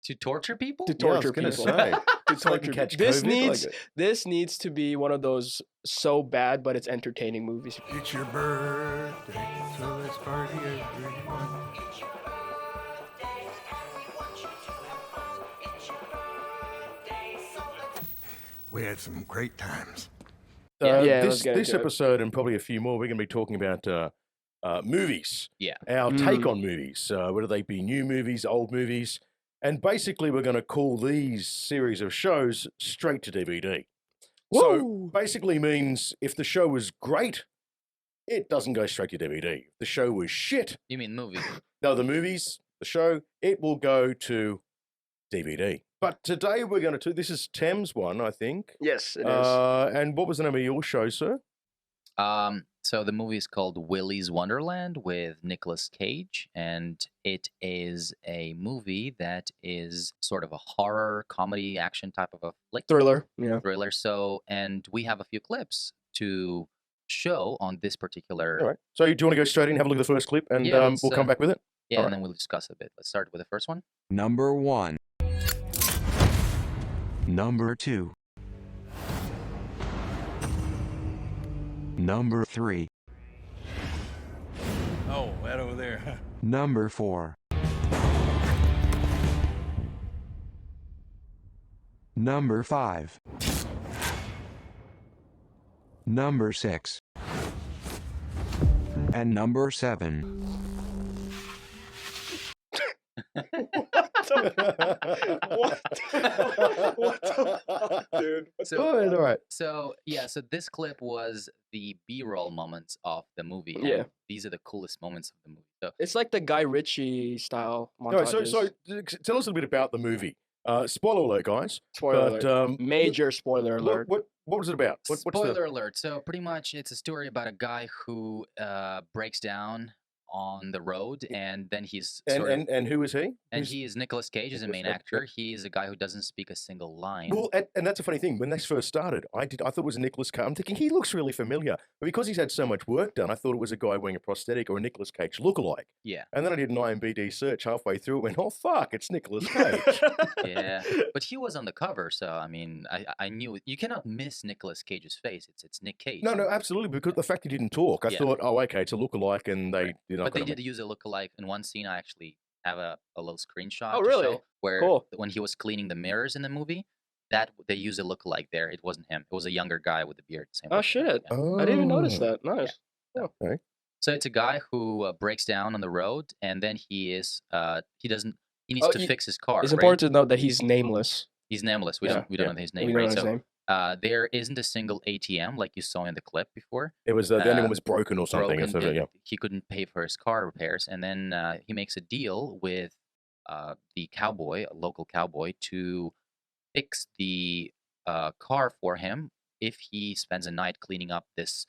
To torture people? To Yeah, I was torture gonna people. say. To So I can torture catch people. This COVID, needs like this needs to be one of those so bad but it's entertaining movies. It's your birthday, so let's party everyone. We had some great times. Yeah, let's this get this into it. episode and probably a few more, we're going to be talking about movies. Yeah. Our take on movies, whether they be new movies, old movies, and basically we're going to call these series of shows straight to DVD. So Woo! basically means if the show was great, it doesn't go straight to DVD. If the show was shit, You mean movie? no, the movies, the show, it will go to DVD. But today we're going to, this is Thames one, I think. Yes, it is. And what was the name of your show, sir? So the movie is called Willy's Wonderland with Nicolas Cage, and it is a movie that is sort of a horror, comedy, action type of a flick. Thriller. Yeah. Thriller. So, and we have a few clips to show on this particular. All right. So do you want to go straight in and have a look at the first clip, and Yeah, let's, we'll come back with it? Yeah, All and right. then we'll discuss a bit. Let's start with the first one. Number 1. Number 2. Number 3. Oh, that over there. Number 4. Number 5. Number 6. And number 7. What the fuck, dude? So, All right, all right. So this clip was the B-roll moments of the movie. and Yeah. These are the coolest moments of the movie. So It's like the Guy Ritchie style All right, montages. so tell us a little bit about the movie. Spoiler alert, guys. Spoiler But alert. Major spoiler alert. what was it about? What's spoiler alert. So pretty much it's a story about a guy who breaks down on the road, and then he's sort of, and who is he? and Who's- he is Nicolas Cage is the main Nicolas Cage, actor. He is a guy who doesn't speak a single line. Well, and that's a funny thing. When this first started, I thought it was Nicolas Cage. I'm thinking he looks really familiar, but because he's had so much work done, I thought it was a guy wearing a prosthetic or a Nicolas Cage lookalike. Yeah, And then I did an IMDb search halfway through. It went, oh fuck, it's Nicolas Cage. yeah. But he was on the cover, so I mean, I knew it. You cannot miss Nicolas Cage's face. It's Nick Cage. No, absolutely. Because the fact he didn't talk, I Yeah. thought, oh, okay, it's a lookalike, and they, you know, But they did use a lookalike in one scene. I actually have a little screenshot. Oh, to really? show where Cool. when he was cleaning the mirrors in the movie, that they used a lookalike there. It wasn't him. It was a younger guy with a beard. Same Oh look. shit! Yeah. I didn't even notice that. Nice. So it's a guy who breaks down on the road, and then he needs Oh, to fix his car. It's right? important to note that he's nameless. He's nameless. We Yeah. don't know his name, We don't right? know his So name. there isn't a single ATM like you saw in the clip before. It was the anyone Uh, was broken or something. Broken, and so, yeah. He couldn't pay for his car repairs, and then he makes a deal with the cowboy, a local cowboy, to fix the car for him if he spends a night cleaning up this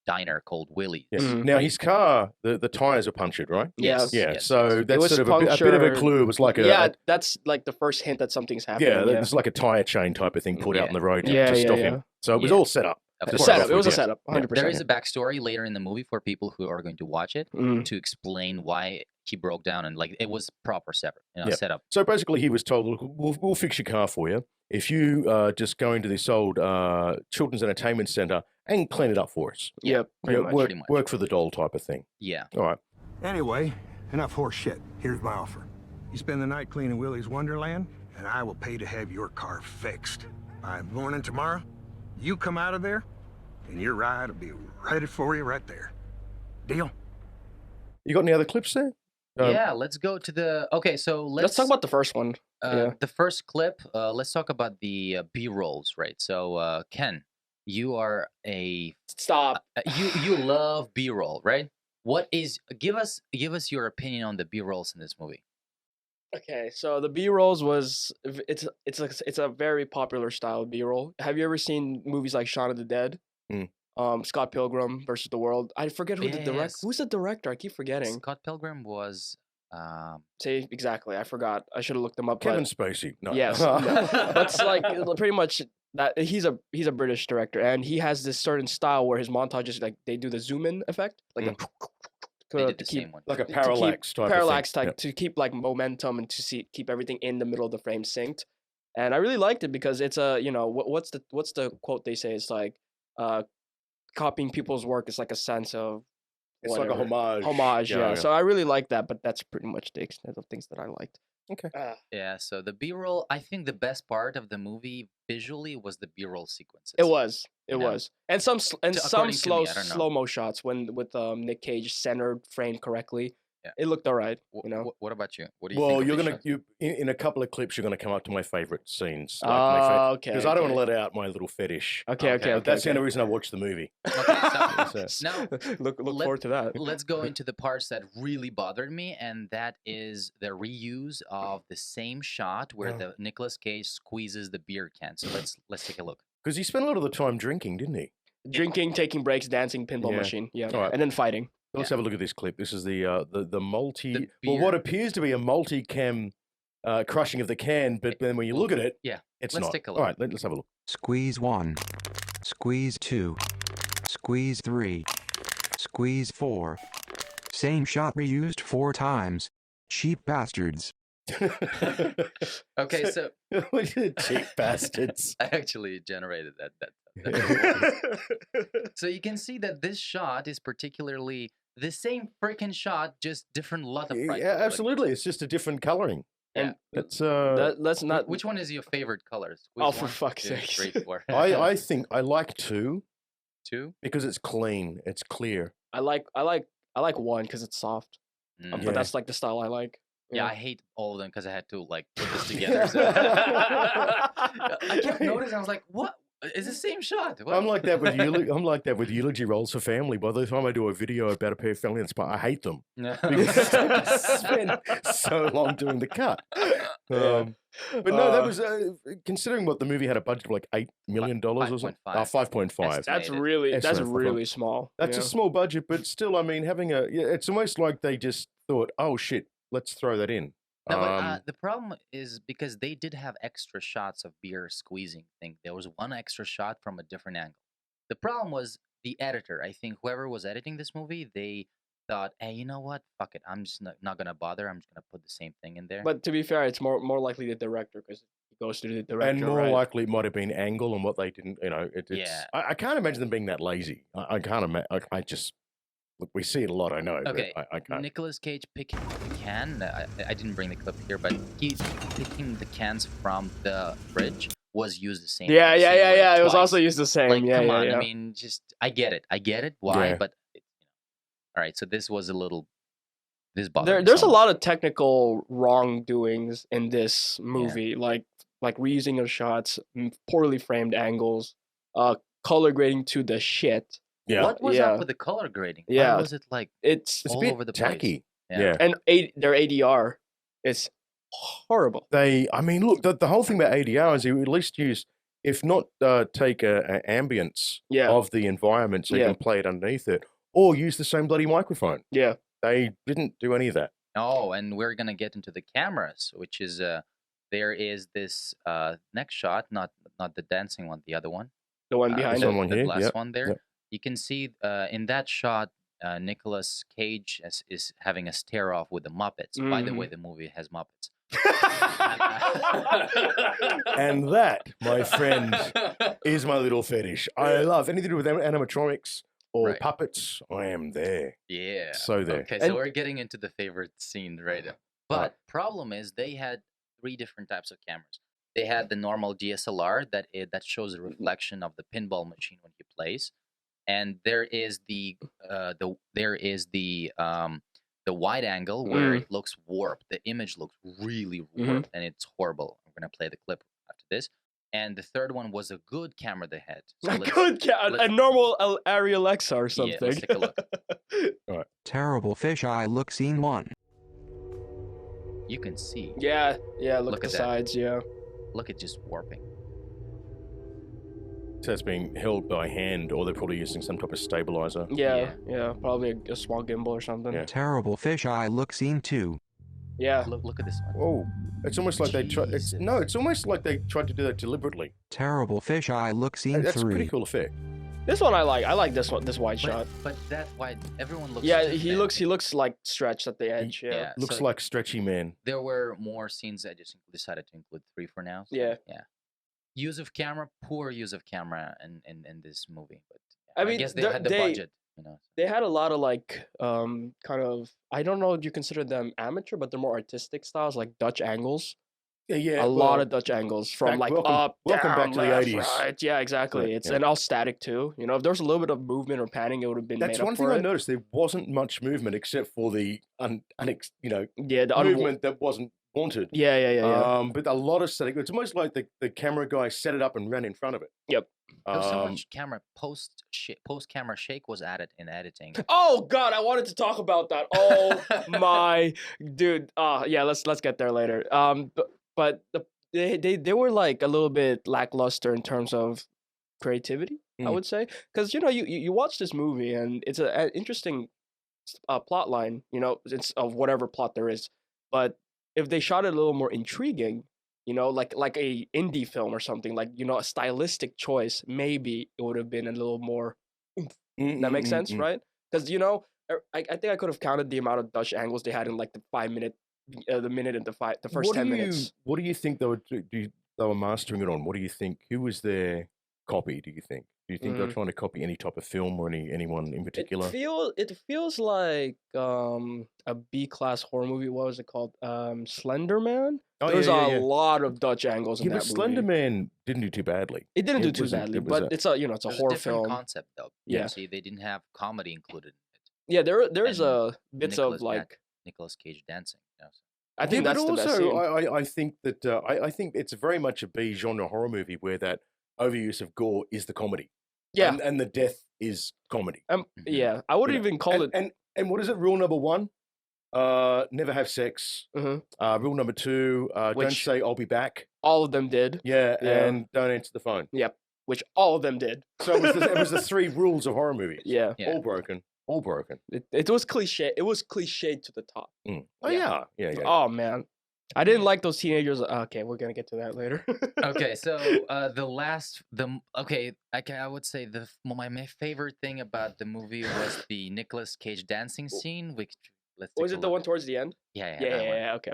diner called Willys. Yes. Mhm. Now his car, the tires are punctured, right? Yes. Yeah. yes, So yes. that's was sort of a bit of a punctured. clue. It was like a Yeah, that's like the first hint that something's happening. yeah, it's like a tire chain type of thing put out Yeah. on the road to, Yeah, to yeah, stop yeah. him. So it was Yeah. all set up. Of The course. setup. It was a Yeah. setup. 100%. There is a backstory later in the movie for people who are going to watch it Mm. to explain why he broke down, and like it was proper setup. Yeah. Setup. So basically, he was told, "Look, we'll fix your car for you if you just go into this old children's entertainment center and clean it up for us. Yeah, pretty Yeah, much. Pretty much. work for the doll type of thing." Yeah. All right. Anyway, enough horse shit. Here's my offer. You spend the night cleaning Willy's Wonderland, and I will pay to have your car fixed. By morning tomorrow, you come out of there, and your ride will be ready for you right there. Deal? You got any other clips there? Yeah. Let's go to the. Okay, so Let's talk about the first one. yeah. the first clip. Let's talk about the B rolls, right? So Ken, you are a Stop. you love B roll, right? What is give us your opinion on the B rolls in this movie? Okay, so the B rolls was it's a very popular style of B roll. Have you ever seen movies like Shaun of the Dead? Mm. Scott Pilgrim versus the World. I forget who the director. Yes. Who's the director? I keep forgetting. Scott Pilgrim was. Say exactly. I forgot. I should have looked them up. Kevin But Spacey. No. yes, no. But it's like pretty much that he's a British director, and he has this certain style where his montages like they do the zoom in effect, like They did to the keep same one. Like a to parallax type parallax of thing. type to keep like momentum and to keep everything in the middle of the frame synced. And I really liked it because it's a what's the quote they say? It's like copying people's work is like a sense of It's like a whatever. homage. Homage, yeah. Yeah. So I really like that, but that's pretty much the extent of things that I liked. Okay. Yeah, so the B-roll, I think the best part of the movie visually was the B-roll sequences. It was. It You know, was. And some according to me, I don't know. slow-mo shots with Nick Cage centered, framed correctly. Yeah. It looked all right, What about you? What do you Well, think? of you're the gonna shots? in a couple of clips, you're gonna come up to my favorite scenes. Oh, okay. Because I don't want to okay. let out my little fetish. Okay, Okay, okay, okay, That's the okay. only reason I watched the movie. Okay, So- now look let- forward to that. let's go into the parts that really bothered me, and that is the reuse of the same shot where Oh. the Nicolas Cage squeezes the beer can. So let's take a look. Because he spent a lot of the time drinking, didn't he? Drinking, taking breaks, dancing, pinball Yeah. machine, yeah, All right. and then fighting. Let's Yeah. have a look at this clip. This is the multi. The Well, what beer- appears to be a multi-cam crushing of the can, but then when you look at it, Yeah, it's let's not. take a All look. right, let's have a look. Squeeze 1. Squeeze 2. Squeeze 3. Squeeze 4. Same shot reused 4 times. Cheap bastards. Okay, so Cheap bastards. I actually generated that. So you can see that this shot is particularly the same freaking shot, just different lot of Yeah, bright. absolutely. It's just a different coloring. Yeah. That's Let's not. Which one is your favorite color? Oh, Squeeze for one, fuck's two, sake. 3, 4. I think I like 2 2. because it's clean, it's clear. I like one because it's soft, Mm. but Yeah. that's like the style I like. Yeah, I hate all of them because I had to like put this together. So. I kept noticing. I was like, "What? It's the same shot." What? I'm like that with I'm like that with eulogy roles for family. By the time I do a video about a pair of family, I hate them because I spend so long doing the cut. But no, that was considering what the movie had a budget of like $8 million or something. 5.5. Estimate. That's really Excellent for fun. small. That's yeah. a small budget, but still, I mean, it's almost like they just thought, oh shit, let's throw that in. No, but the problem is because they did have extra shots of beer squeezing thing. There was one extra shot from a different angle. The problem was the editor. I think whoever was editing this movie, they thought, hey, you know what? Fuck it. I'm just not gonna bother. I'm just gonna put the same thing in there. But to be fair, it's more likely the director because it goes to the director. And more right? likely, it might have been angle and what they didn't. It's. Yeah. I can't imagine them being that lazy. I can't imagine. I just look. We see it a lot. I know. Okay, But I can't. Nicolas Cage picking the can. I didn't bring the clip here, but he's picking the cans from the fridge was used the same. Yeah, same way It was twice. also used the same. Like, yeah, come yeah, on. yeah. I mean, just I get it. Why? Yeah. But all right. So this was a little. This bothered me There's so a much. lot of technical wrongdoings in this movie, like reusing of shots, poorly framed angles, color grading to the shit. Yeah. What was Yeah. up with the color grading? Yeah. Why was it like It's It's a all bit over the place? tacky. Yeah. Yeah. and their ADR is horrible. I mean, look, the whole thing about ADR is you at least use, if not take a ambience Yeah, of the environment so you Yeah. can play it underneath it, or use the same bloody microphone. yeah. They didn't do any of that. Oh, and we're gonna get into the cameras, which is there is this next shot, not the dancing one, the other one. The one This behind one it. one The here, last yep, one there. yep. You can see in that shot, Nicolas Cage is having a stare off with the Muppets. By the Mhm. way, the movie has Muppets. And that, my friend, is my little fetish. I love anything to do with animatronics or Right. puppets. I am there. Yeah. So there. Okay, so And- we're getting into the favorite scene right now. But problem is they had 3 different types of cameras. They had the normal DSLR that shows a reflection of the pinball machine when he plays, and there is the wide angle where it looks warped. The image looks really warped, and it's horrible. I'm gonna play the clip after this. And the third one was a good camera they had. So A let's- good a let's- normal Arri Alexa or Yeah, something. let's take a look. Terrible fisheye look scene 1. You can see. yeah, look, Look at at the that. sides, yeah. Look at just warping. So it's being held by hand, or they're probably using some type of stabilizer. Yeah, probably a small gimbal or something. Yeah. Terrible fisheye look scene 2. Yeah. Look at this one. Oh, it's almost like they tried. Jesus. It's almost like they tried to do that deliberately. Terrible fisheye look scene That's a 3. pretty cool effect. This one I like. I like this one. This wide shot. But that wide, everyone looks. Yeah, too he thin. looks like stretched at the edge. Yeah. Yeah. Looks so like Stretchy Man. there were more scenes. I just decided to include 3 for now. So, Yeah. Yeah. Use of camera, poor use of camera in this movie. But I mean, guess they they're- had the they- budget. They had a lot of like kind of, I don't know if you consider them amateur, but they're more artistic styles, like Dutch angles. Yeah. A lot of Dutch angles from back- like welcome- up, welcome down, back to the left, 80s. right. Yeah, exactly. Yeah, It's yeah. and all static too. You know, if there was a little bit of movement or panning, it would have been That's made one up thing for I it. noticed. There wasn't much movement except for the Yeah, the movement that wasn't wanted. Yeah. But a lot of setting. It's almost like the camera guy set it up and ran in front of it. Yep. There was so much camera post camera shake was added in editing. Oh God, I wanted to talk about that. Oh my dude. Yeah, let's get there later. But they were like a little bit lackluster in terms of creativity, I would say, because you watch this movie and it's an interesting plot line, it's of whatever plot there is, but if they shot it a little more intriguing, like a indie film or something, like a stylistic choice, maybe it would have been a little more. That makes sense, right? Because I think I could have counted the amount of Dutch angles they had in like the 5 minute, the minute and the first 10 minutes. What do you think they were they were mastering it on? What do you think? Who was their copy? Do you think? Do you think they're trying to copy any type of film or anyone in particular? It feels like a B-class horror movie. What was it called? Slender Man. Oh, There's yeah. a lot of Dutch angles in Yeah, that but Slender movie. Man didn't do too badly. It didn't do too wasn't- badly, it was but a- it's a it's a It was horror different film. concept though. Yeah. See, they didn't have comedy included in it. Yeah, there's And a bits of Nicolas- like Nicolas Cage dancing. I think Yeah, that's but the best also, scene. I think that I think it's very much a B genre horror movie where that overuse of gore is the comedy. Yeah, and the death is comedy. yeah. I wouldn't even call it. And what is it? Rule number 1: never have sex. Mhm. Rule number 2: don't Which- say "I'll be back." All of them did. Yeah, Yeah. and don't answer the phone. Which all of them did. So it was the 3 rules of horror movies. Yeah, Yeah. All broken. All broken. it was cliche. It was cliched to the top. Oh Yeah. yeah. Oh man, I didn't like those teenagers. Okay, we're gonna get to that later. Okay, so I would say my favorite thing about the movie was the Nicolas Cage dancing scene. Which let's take Was a it the look. one towards the end? Yeah, Yeah, that one. yeah. Okay.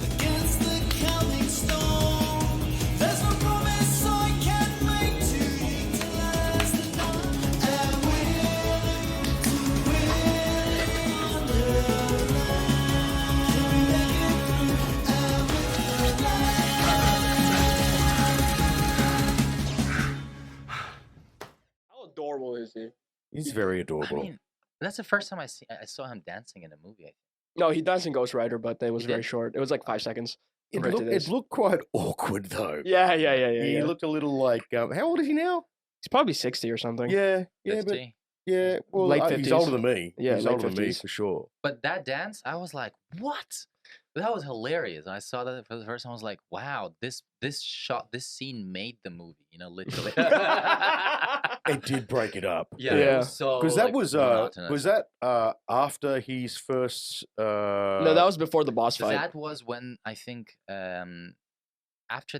Against the coming storm, there's no promise I can make to utilize the dawn. I'm willing to How adorable is he? He's very I adorable. mean, that's the first time I saw him dancing in a movie. I think. No, he danced in Ghost Rider, but it was He very did? short. It was like 5 seconds. It compared to looked, this. it looked quite awkward though. Yeah. He looked a little like how old is he now? He's probably 60 or something. Yeah, but 50. yeah. Well, Late he's 50s. older than me. Yeah, he's late older than me 50s. for sure. But that dance, I was like, what? That was hilarious. And I saw that for the first time. I was like, wow, this scene made the movie. Literally. It did break it up. Yeah, Yeah. it was so Because that like, was monotonous. that after his first No, that was before the boss fight. That was when I think after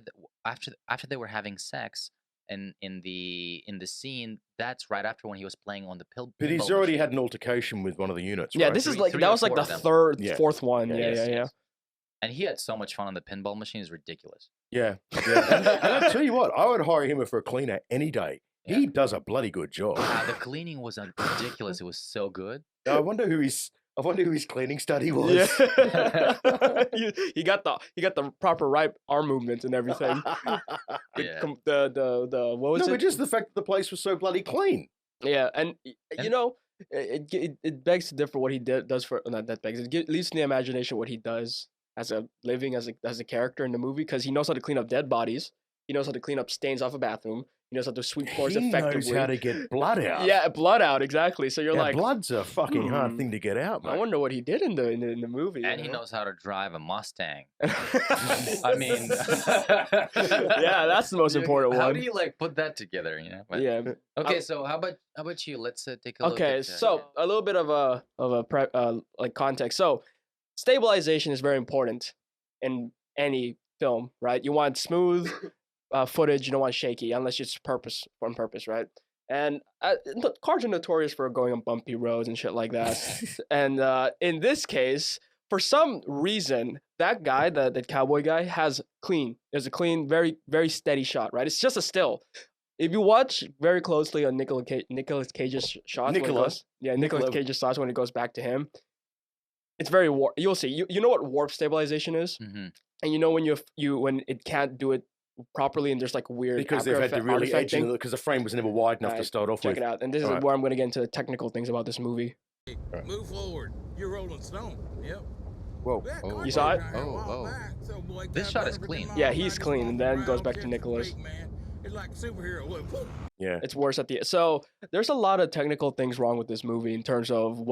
they were having sex and in the scene, that's right after when he was playing on the pill. but he's pinball already machine. had an altercation with one of the units. Yeah, right? this is Three- like three that or was like four the of them. third, Yeah. fourth one. Yeah, Yeah. And he had so much fun on the pinball machine. It's ridiculous. Yeah. And I tell you what, I would hire him for a cleaner any day. He does a bloody good job. Wow, the cleaning was ridiculous. It was so good. I wonder who his cleaning study was. Yeah. he got the proper right arm movements and everything. Yeah. The what was No, it? but just the fact that the place was so bloody clean. Yeah, and And- it begs to differ what he does for not that begs it leaves in the imagination what he does as a living as a character in the movie because he knows how to clean up dead bodies, he knows how to clean up stains off a bathroom, he knows how to sweep floors He effectively. knows how to get blood out. Yeah, blood out exactly. So you're Yeah, like, blood's a fucking hard thing to get out, I mate. wonder what he did in the movie. And he knows how to drive a Mustang. I I mean, yeah, that's the most important How one. do you put that together? But- Yeah. Okay, so how about you? Let's take a look. Okay, at, so a little bit of like context. So stabilization is very important in any film, right? You want smooth footage you don't want shaky unless it's on purpose, right? And cars are notorious for going on bumpy roads and shit like that. And in this case, for some reason, that guy, the cowboy guy, has clean. There's a clean, very very steady shot, right? It's just a still. If you watch very closely on Nicolas Cage's shots, Nicolas Cage's shots when it goes back to him, it's very warp. You'll see. You know what warp stabilization is, Mhm. and you know when when it can't do it properly, and there's like weird Because they've had to really edge artifacting. it because the frame was never wide enough to Alright, start off Check with. it out, and this is Alright. where I'm going to get into the technical things about this movie. Move forward. You're rolling stone. Yep. Whoa. That Oh. car You saw it? broke down here a Oh, while oh. back, so boy This got shot is over clean. 10 Yeah, miles he's an hour, clean, just and then walking goes around, back to catching Nicolas. break, man. It's like a superhero. Whoop. Yeah. It's worse at the so there's a lot of technical things wrong with this movie in terms of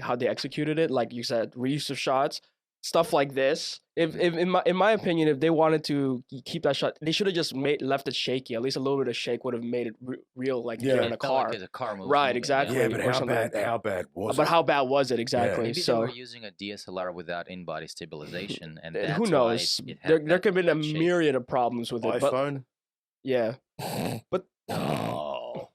how they executed it. Like you said, reuse of shots, stuff like this. If in my opinion, if they wanted to keep that shot, they should have just left it shaky. At least a little bit of shake would have made it real, like if Yeah. you're It in a It felt car. like it's a car movie. Right, exactly. Yeah, but or how something like bad? that. How bad was But it? how bad was it exactly? Maybe So they were using a DSLR without in-body stabilization, and that's who why knows? it had There that- could have been a that shake. myriad of problems with it. But iPhone. yeah, but Oh.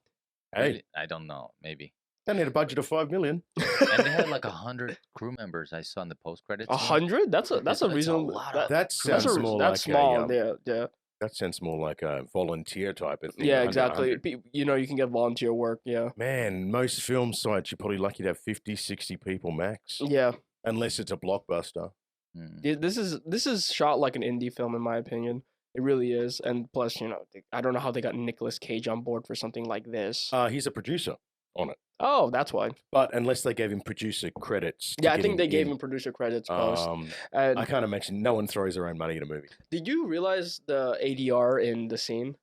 Maybe- Hey, I don't know. Maybe. they need a budget of $5 million. And they had like 100 crew members. I saw in the post credits. 100? That's a That's a reasonable. lot that- of- That that's sounds more that's like small. a. Yeah. That sounds more like a volunteer type of thing. Yeah, 100, exactly. 100. You know, you can get volunteer work. Yeah. Man, most film sites, you're probably lucky to have 50, 60 people max. Yeah. Unless it's a blockbuster. Mm. This is shot like an indie film in my opinion. It really is. And plus, you know, I don't know how they got Nicolas Cage on board for something like this. He's a producer on it. Oh, that's why. But unless they gave him producer credits. to Yeah, I get think they gave in, him producer credits post. I And can't imagine no one throws their own money at a movie. did you realize the ADR in the scene?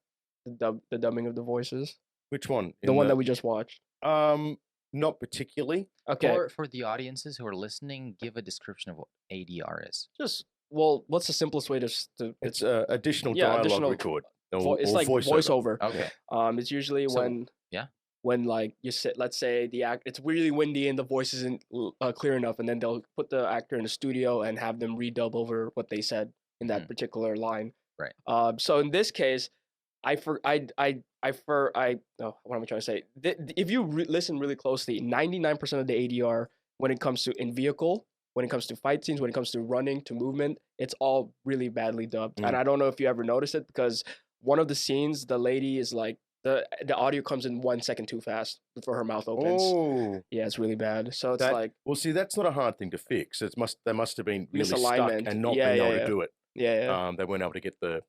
The dubbing of the voices? Which one? The one that we just watched. Not particularly. Okay. For the audiences who are listening, give a description of what ADR is. Just what's the simplest way to It's additional Yeah, dialogue additional record. it's or like voiceover. Okay. It's usually So, yeah. when like you sit, let's say it's really windy and the voice isn't clear enough, and then they'll put the actor in the studio and have them redub over what they said in that Mhm. particular line. Right. So in this case, what am I trying to say? If you listen really closely, 99% of the ADR when it comes to in vehicle, when it comes to fight scenes, when it comes to running, to movement, it's all really badly dubbed. And I don't know if you ever noticed it because one of the scenes, the lady is like the audio comes in 1 second too fast before her mouth opens. Oh. Yeah, it's really bad. So it's That- like Well, see, that's not a hard thing to fix. They must have been really stuck Misalignment. and not Yeah, being able yeah, to do it. yeah. They weren't able to get the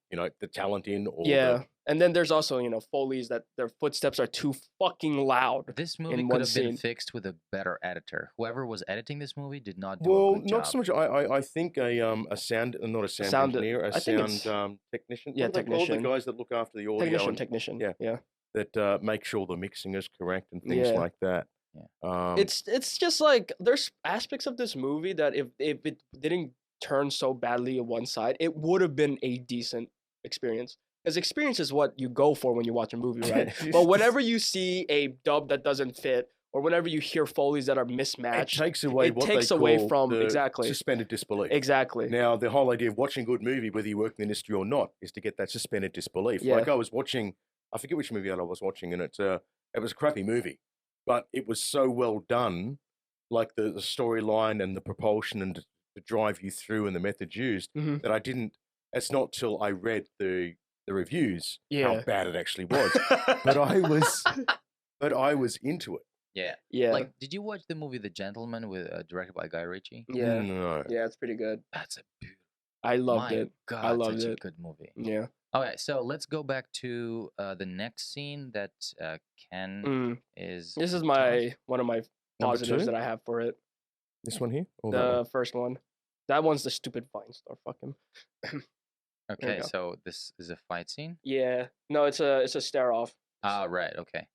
talent in. Or Yeah. And then there's also, Foley's that their footsteps are too fucking loud. This movie in could one have been scene. fixed with a better editor. Whoever was editing this movie did not do Well, a good not job. so much. I think a sound, not a sound engineer, a I think it's- sound technician. yeah, What are they called? technician. The guys that look after the audio Technician. yeah. Yeah. that make sure the mixing is correct and things Yeah. like that. Yeah. It's just like there's aspects of this movie that if it didn't turn so badly on one side, it would have been a decent experience. Because experience is what you go for when you watch a movie, right? But whenever you see a dub that doesn't fit, or whenever you hear Foleys that are it mismatched, takes away it what takes they away call from- the exactly. suspended disbelief. exactly. Now, the whole idea of watching a good movie, whether you work in the industry or not, is to get that suspended disbelief. Yeah. Like I was watching, I forget which movie I was watching, and it was a crappy movie, but it was so well done, like the storyline and the propulsion and to drive you through and the methods used, Mhm. that I didn't. It's not till I read the reviews how Yeah. bad it actually was. but I was into it. Yeah. Yeah. Like, did you watch the movie The Gentleman with directed by Guy Ritchie? yeah. No. Yeah, it's pretty good. That's a beautiful. I loved My it. God, loved such a it. good movie. Yeah. Okay, so let's go back to the next scene that Ken Mm. is. This is telling us. one of my Number positives two? that I have for it. This one here? Or that one? The first one. That one's the stupid Vine star. Fuck him. Okay, go. so this is a fight scene. Yeah. No, it's a stare off. Ah, right. Okay.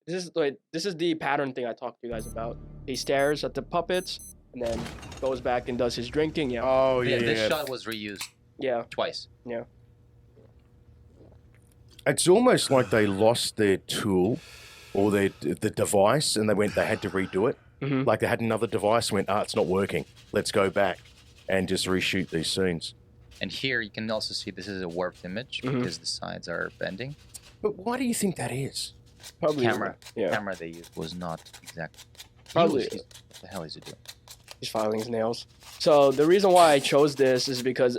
This is the pattern thing I talked to you guys about. He stares at the puppets and then goes back and does his drinking. Yeah. Oh, Yeah, yeah, this yeah. shot was reused Yeah. twice. It's almost like they lost their tool or the device and they had to redo it. Mhm. Like they had another device and went, it's not working. Let's go back and just reshoot these scenes. And here you can also see this is a warped image Mhm. because the sides are bending. But why do you think that is? Probably The camera they used was not exact. Probably- What the hell is he doing? He's filing his nails. So the reason why I chose this is because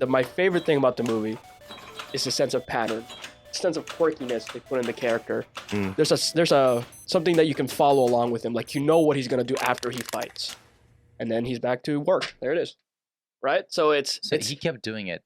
my favorite thing about the movie is the sense of pattern, sense of quirkiness they put in the character. Mm. There's a something that you can follow along with him, like you know what he's gonna do after he fights, and then he's back to work. There it is, right? So He kept doing it.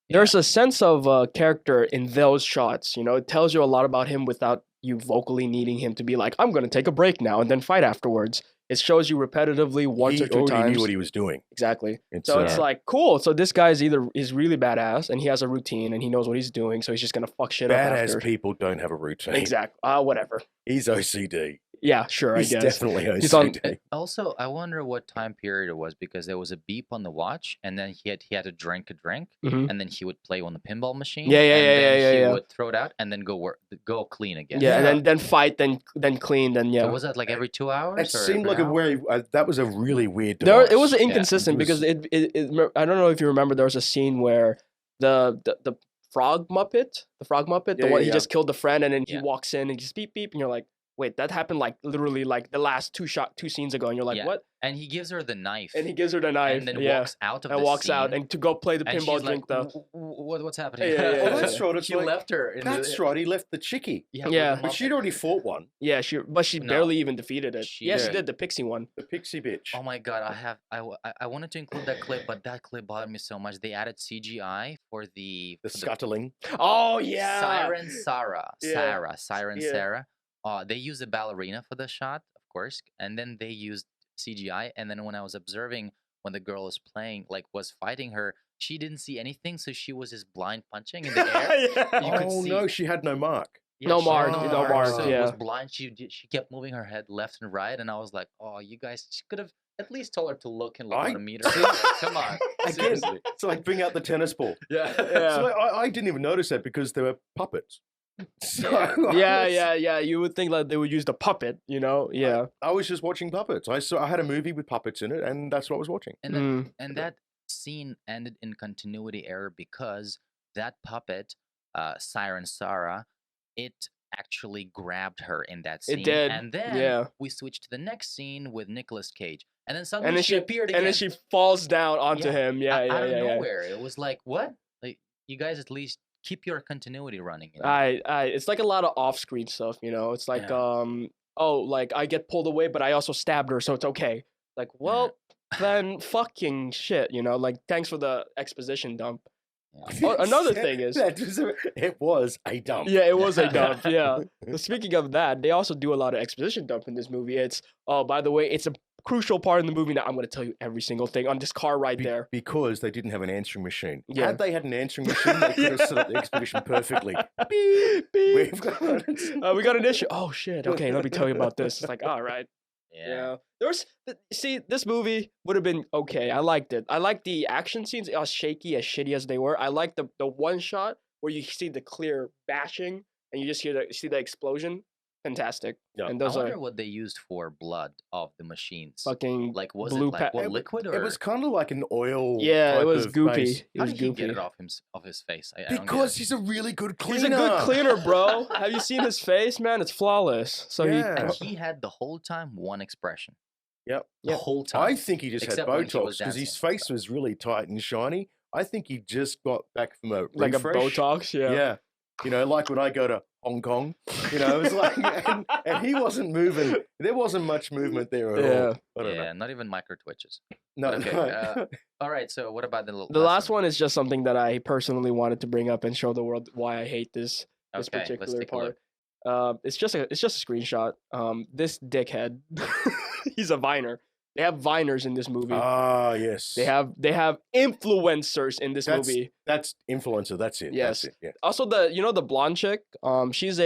there's a sense of character in those shots. You know, it tells you a lot about him without you vocally needing him to be like, I'm gonna take a break now and then fight afterwards. It shows you repetitively once He or two already times. knew what he was doing. Exactly. It's, So it's uh, like cool. So this guy's is really badass and he has a routine and he knows what he's doing. So he's just gonna fuck shit up Badass after. people don't have a routine. Exactly. Whatever. He's OCD. Yeah, sure. He's I guess. definitely OCD. He's on- Also, I wonder what time period it was because there was a beep on the watch, and then he had to drink a drink, Mhm. and then he would play on the pinball machine. Yeah, yeah, and yeah, then yeah, he yeah. would throw it out and then go clean again. Yeah, Yeah. and then fight, then clean, then yeah. So was that like every 2 hours? It or seemed every like a hour? very that was a really weird There, device. it was Yeah, inconsistent it was- because I don't know if you remember. There was a scene where the frog Muppet, the Yeah, one yeah, he yeah. just killed the friend, and then he Yeah. walks in and just beep beep, and you're like, wait, that happened like literally like the last two scenes ago, and you're like, Yeah. what? And he gives her the knife. And he gives her the knife, and then yeah, walks out of and the walks out scene, and to go play the and pinball she's drink like, though. What's happening? Yeah, yeah, Oh, yeah, that's right. It's He like, left her. In that's right. He left the chickie. Yeah. Yeah. But she'd already fought one. Yeah, but she No. barely even defeated it. She Yeah, she did. did the pixie one. The pixie bitch. Oh my god, I wanted to include that clip, but that clip bothered me so much. They added CGI for The for scuttling. Oh yeah, Siren Sarah. Yeah. Siren Yeah. Sarah. They used a ballerina for the shot, of course, and then they used CGI. And then when I was observing when the girl was playing, like was fighting her, she didn't see anything, so she was just blind punching in the air. Yeah. You could Oh see- no, she had no mark. Yeah, No she mark, had no mark, So it yeah. was blind. She kept moving her head left and right, and I was like, "Oh, you guys she could have at least told her to look and look I- at a meter." Like, come on, Again, seriously. it's like bring out the tennis ball. Yeah, Yeah. So I didn't even notice that because they were puppets. So Yeah, yeah. You would think like they would use the puppet, you know? Yeah. I was just watching puppets. I had a movie with puppets in it, and that's what I was watching. And then, Mm. and that scene ended in continuity error because that puppet, Siren Sarah, it actually grabbed her in that scene. It did, And then yeah. we switched to the next scene with Nicolas Cage, and then suddenly And then she appeared again. And then she falls down onto Yeah, him. Yeah, out of yeah. nowhere. It was like, what? Like, you guys at least keep your continuity running. You know? It's like a lot of off-screen stuff, you know. It's like Yeah. like I get pulled away, but I also stabbed her, so it's okay. Like, well, then fucking shit, you know. Like, thanks for the exposition dump. Yeah. Oh, another thing is, it was a dump. yeah, it was a dump. Yeah. Speaking of that, they also do a lot of exposition dump in this movie. It's by the way, it's a crucial part in the movie. Now I'm going to tell you every single thing on this car right there. Because they didn't have an answering machine. Yeah. Had they had an answering machine, they could have set up the expedition perfectly. Beep, beep. We've got We got an issue. Oh shit. Okay, let me tell you about this. It's like, all right. Yeah. Yeah. See, this movie would have been okay. I liked it. I liked the action scenes, as shaky, as shitty as they were. I liked the one shot where you see the clear bashing and you just see the explosion. Fantastic. Yeah. And I those wonder are what they used for blood of the machines. fucking Like, was blue it like what It- liquid or It was kind of like an oil. yeah, it type was of goopy. base. It How was did he get goopy. it off his face? I don't get Because it. he's a really good cleaner. He's a good cleaner, bro. Have you seen his face, man? It's flawless. So Yeah. And he had the whole time one expression. Yep. The Yep. whole time. I think he just Except had when he was Botox because his dancing. face was really tight and shiny. I think he just got back from a like refresh. a Botox, yeah. Yeah. You know, like when I go to Hong Kong, you know, it was like, and he wasn't moving. There wasn't much movement there at all. I don't Yeah, not even micro twitches. know. Okay, No. All right, so what about the The last one is just something that I personally wanted to bring up and show the world why I hate this Okay, let's particular take a part. look. It's just a screenshot. This dickhead, he's a viner. They have viners in this movie. Ah, yes. They have influencers in this That's- movie. That's influencer. That's it. Yes. That's it. Yeah. Also, the blonde chick. She's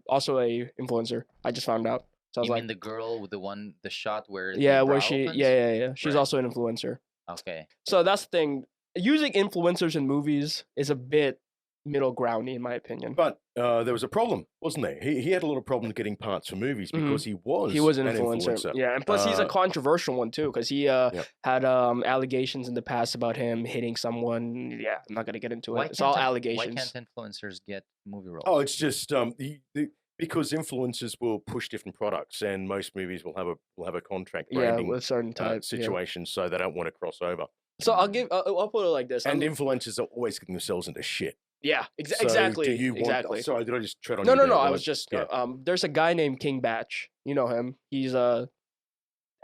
also a influencer. I just found out. So I was You like, mean the girl with the shot where the yeah, brow where she, opens? yeah. She's Right. also an influencer. Okay. So that's the thing. Using influencers in movies is a bit middle ground, in my opinion. But there was a problem, wasn't there? He had a lot of problems getting parts for movies because he was an influencer. Yeah, and plus he's a controversial one too, because he had allegations in the past about him hitting someone. Yeah, I'm not gonna get into it. It's all allegations. Why can't influencers get movie roles? Oh, it's just because influencers will push different products, and most movies will have a contract branding with certain type situations, so they don't want to cross over. So I'll put it like this. And influencers are always getting themselves into shit. Yeah, So exactly. do you want, exactly. Sorry, did I just tread on No, you? no, there? no. I Like, was just yeah. there's a guy named King Batch. You know him. He's a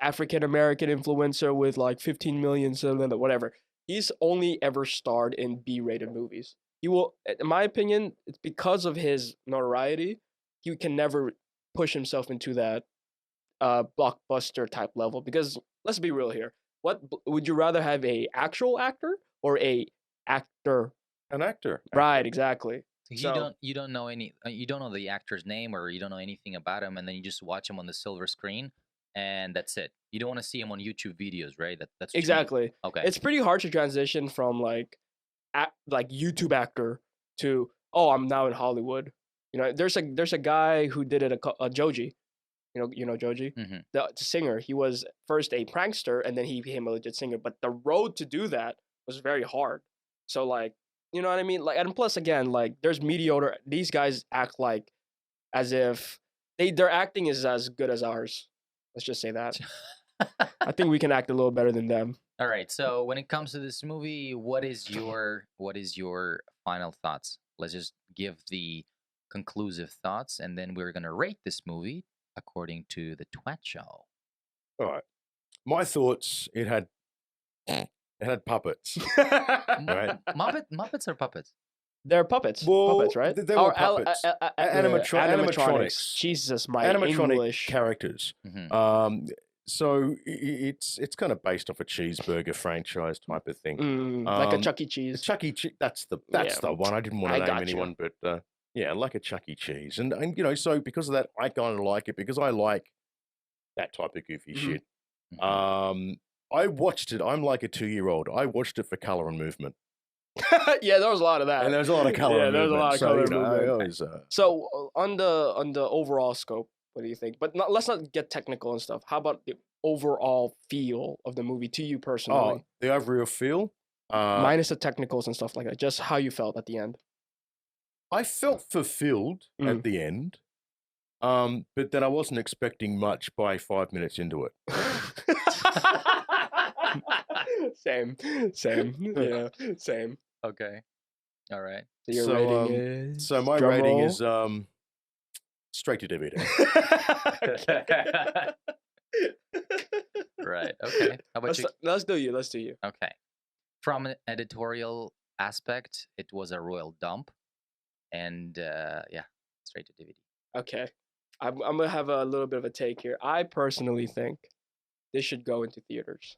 African American influencer with like 15 million, whatever. He's only ever starred in B-rated movies. He will, in my opinion, it's because of his notoriety, he can never push himself into that blockbuster type level. Because let's be real here. What would you rather have, a actual actor or a actor? An actor. Right, exactly. So you don't know you don't know the actor's name, or you don't know anything about him, and then you just watch him on the silver screen, and that's it. You don't want to see him on YouTube videos, right? That's what you mean. Exactly. Okay. It's pretty hard to transition from like YouTube actor to, oh, I'm now in Hollywood. You know, there's a guy who did it, Joji. You know Joji, the singer. He was first a prankster, and then he became a legit singer. But the road to do that was very hard. So like, you know what I mean? Like, and plus again, like, there's mediocre. These guys act like as if their acting is as good as ours. Let's just say that. I think we can act a little better than them. All right. So when it comes to this movie, what is your final thoughts? Let's just give the conclusive thoughts, and then we're gonna rate this movie according to the Twat Show. All right. My thoughts. It had puppets. Right. Muppets or puppets? They're puppets. Well, puppets, right? they were puppets. Animatronics. Jesus, my animatronic English. characters. Mhm. So it's kind of based off a cheeseburger franchise type of thing. Like a Chuck E. Cheese. Chuck E. Cheese. That's the one. I didn't want to name anyone, but yeah, like a Chuck E. Cheese, and so because of that, I kind of like it because I like that type of goofy shit. I watched it. I'm like a 2-year-old. I watched it for color and movement. Yeah, there was a lot of that. And there's a lot of color. Yeah, there's a lot of color you know, movement. I always, So on the overall scope, what do you think? But let's not get technical and stuff. How about the overall feel of the movie to you personally? the overall feel. Minus the technicals and stuff like that. Just how you felt at the end. I felt fulfilled at the end, but then I wasn't expecting much by 5 minutes into it. Same. Yeah, same. Okay. All right. So your rating is. So my drum rating roll? is straight to DVD. Right. Okay. How about you? Let's do you. Okay. From an editorial aspect, it was a royal dump, and yeah, straight to DVD. Okay. I'm gonna have a little bit of a take here. I personally think this should go into theaters.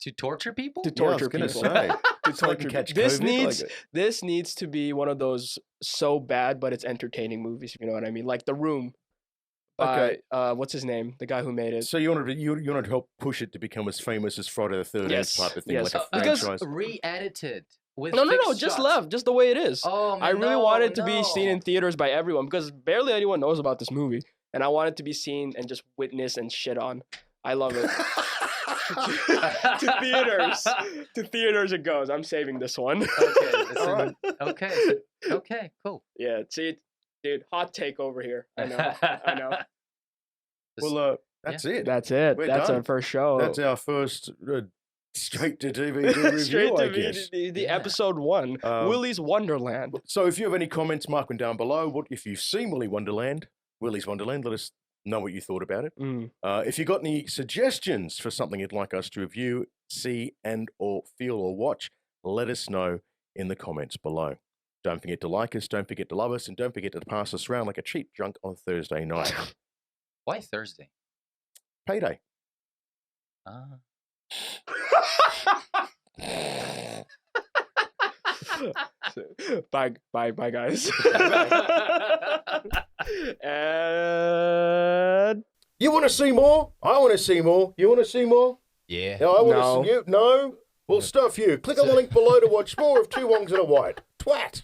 To torture people? To Yeah, I was torture gonna people. say. To So I can torture catch people. This COVID, needs like this needs to be one of those so bad but it's entertaining movies, if you know what I mean. Like The Room. Okay. What's his name? The guy who made it. So you wanted to help push it to become as famous as Friday the 13th Yes, type of thing, yes. like a Because- franchise. Re-edited with No, fixed just shots. left, just the way it is. Oh, I really no, want it to be seen no. in theaters by everyone because barely anyone knows about this movie, and I want it to be seen and just witnessed and shit on. I love it. To theaters it goes. I'm saving this one. Okay. Listen, All right. Okay. Cool. Yeah, see, dude, hot take over here. I know. Well, that's it. That's it. We're That's done. our first show. That's our first straight to DVD review, Straight I to guess. the Yeah. episode 1, Um, Willy's Wonderland. So if you have any comments, mark them down below. What if you've seen Willy's Wonderland? Let us know what you thought about it. If you got any suggestions for something you'd like us to review, see, and or feel or watch, let us know in the comments below. Don't forget to like us, don't forget to love us, and don't forget to pass us around like a cheap drunk on Thursday night. Why Thursday? Payday. Ah. Bye, guys. And You want to see more? I want to see more. You want to see more? Yeah. No, I want No. to see you. No? Well, stuff you. Click on the link below to watch more of Two Wongs and a White. Twat!